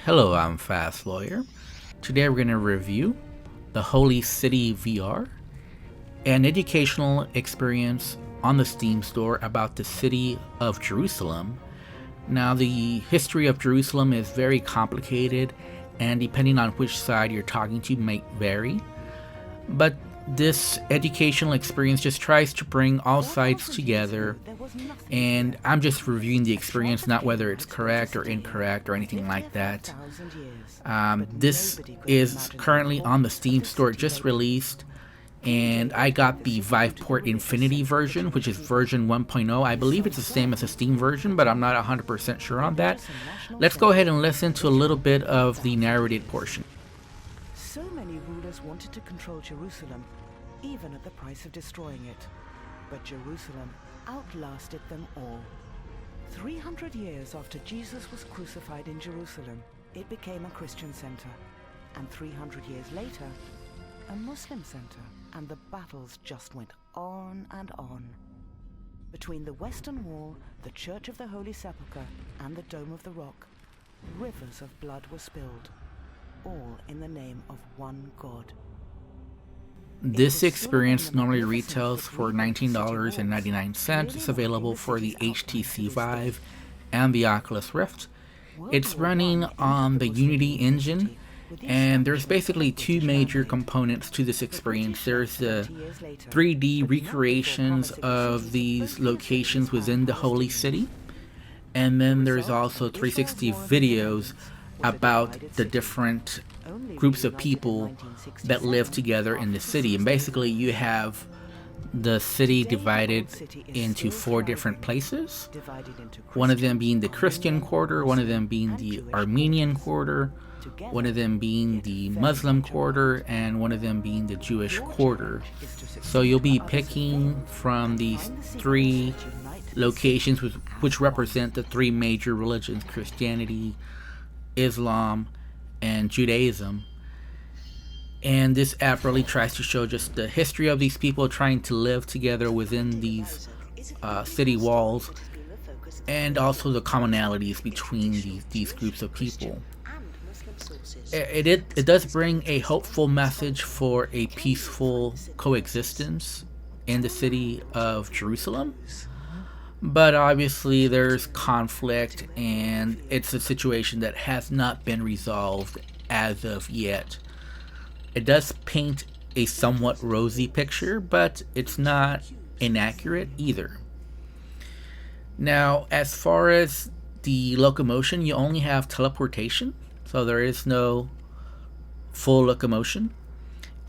Hello, I'm Fast Lawyer. Today we're going to review the Holy City VR, an educational experience on the Steam store about the city of Jerusalem. Now, the history of Jerusalem is very complicated, and depending on which side you're talking to might vary. But this educational experience just tries to bring all sides together, and I'm just reviewing the experience, not whether it's correct or incorrect or anything like that. This is currently on the Steam store, just released, and I got the Viveport Infinity version, which is version 1.0. I believe it's the same as the Steam version, but I'm not 100% sure on that. Let's go ahead and listen to a little bit of the narrated portion. So many rulers wanted to control Jerusalem, even at the price of destroying it. But Jerusalem outlasted them all. 300 years after Jesus was crucified in Jerusalem, it became a Christian center. And 300 years later, a Muslim center. And the battles just went on and on. Between the Western Wall, the Church of the Holy Sepulchre, and the Dome of the Rock, rivers of blood were spilled, all in the name of one God. This experience normally retails for $19.99. It's available for the HTC Vive and the Oculus Rift. It's running on the Unity engine, and there's basically two major components to this experience. There's the 3D recreations of these locations within the Holy City, and then there's also 360 videos about the different groups of people that live together in the city. And basically you have the city divided into four different places, one of them being the Christian quarter, one of them being the Armenian quarter, one of them being the Muslim quarter, and one of them being the Jewish quarter. So you'll be picking from these three locations which represent the three major religions: Christianity, Islam, and Judaism. And this app really tries to show just the history of these people trying to live together within these city walls, and also the commonalities between these groups of people. It does bring a hopeful message for a peaceful coexistence in the city of Jerusalem. But obviously there's conflict, and it's a situation that has not been resolved as of yet. It does paint a somewhat rosy picture, but it's not inaccurate either. Now, as far as the locomotion, you only have teleportation, so there is no full locomotion.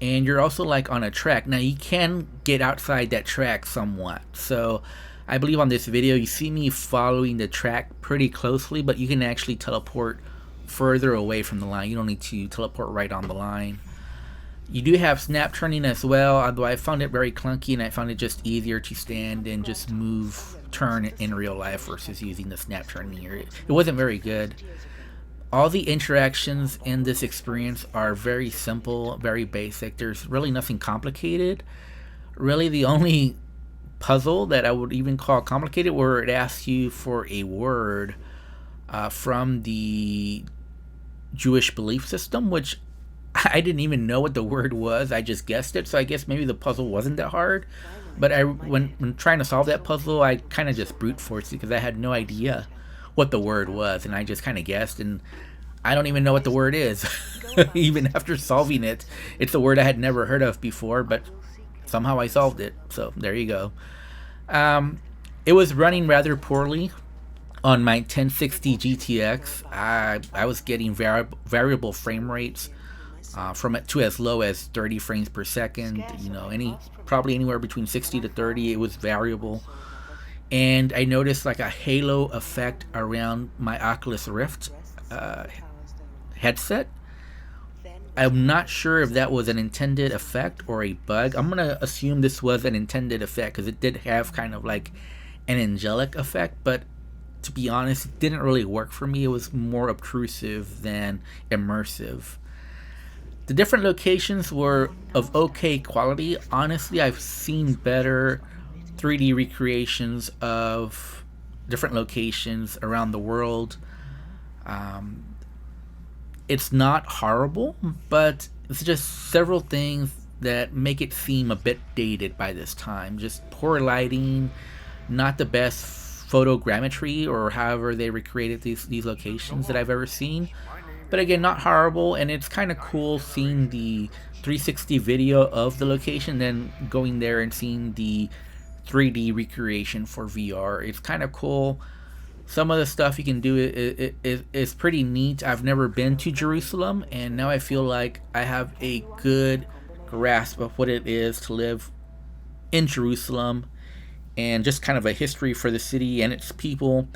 And you're also like on a track. Now, you can get outside that track somewhat. So I believe on this video you see me following the track pretty closely, but you can actually teleport further away from the line. You don't need to teleport right on the line. You do have snap turning as well, although I found it very clunky, and I found it just easier to stand and just turn in real life versus using the snap turning here. It wasn't very good. All the interactions in this experience are very simple, very basic. There's really nothing complicated. Really, the only puzzle that I would even call complicated where it asks you for a word from the Jewish belief system, which I didn't even know what the word was. I just guessed it, so I guess maybe the puzzle wasn't that hard. But when trying to solve that puzzle, I kind of just brute forced it because I had no idea what the word was, and I just kind of guessed, and I don't even know what the word is. Even after solving it, it's a word I had never heard of before, but somehow I solved it. So there you go. It was running rather poorly on my 1060 GTX. I was getting variable frame rates from it to as low as 30 frames per second. Probably anywhere between 60 to 30. It was variable. And I noticed like a halo effect around my Oculus Rift headset. I'm not sure if that was an intended effect or a bug. I'm going to assume this was an intended effect because it did have kind of like an angelic effect, but to be honest, it didn't really work for me. It was more obtrusive than immersive. The different locations were of okay quality. Honestly, I've seen better 3D recreations of different locations around the world. It's not horrible, but it's just several things that make it seem a bit dated by this time. Just poor lighting, not the best photogrammetry or however they recreated these locations that I've ever seen. But again, not horrible, and it's kind of cool seeing the 360 video of the location, then going there and seeing the 3D recreation for VR. It's kind of cool. Some of the stuff you can do is pretty neat. I've never been to Jerusalem, and now I feel like I have a good grasp of what it is to live in Jerusalem and just kind of a history for the city and its people.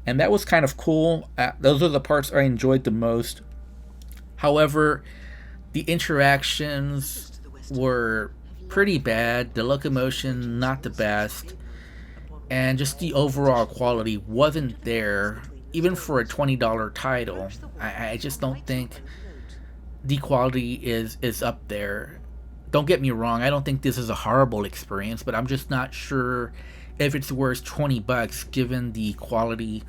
And that was kind of cool. Those are the parts I enjoyed the most. However, the interactions were pretty bad, the locomotion not the best, and just the overall quality wasn't there, even for a $20 title. I just don't think the quality is up there. Don't get me wrong, I don't think this is a horrible experience, but I'm just not sure if it's worth $20 given the quality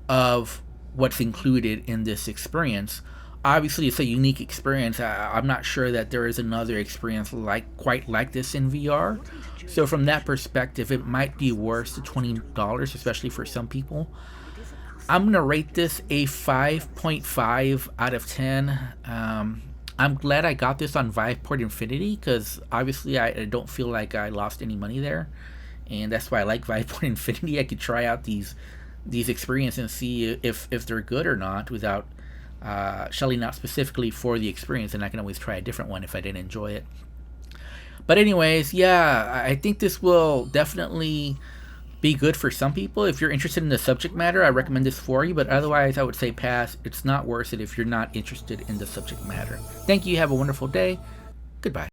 of what's included in this experience. Obviously, it's a unique experience. I'm not sure that there is another experience quite like this in VR. So from that perspective, it might be worth the $20, especially for some people. I'm gonna rate this a 5.5 out of 10. I'm glad I got this on Viveport Infinity because obviously I don't feel like I lost any money there, and that's why I like Viveport Infinity. I could try out these experiences and see if they're good or not without shelling out specifically for the experience, and I can always try a different one if I didn't enjoy it. But anyways, yeah, I think this will definitely be good for some people. If you're interested in the subject matter, I recommend this for you, but otherwise I would say pass. It's not worth it if you're not interested in the subject matter. Thank you. Have a wonderful day. Goodbye.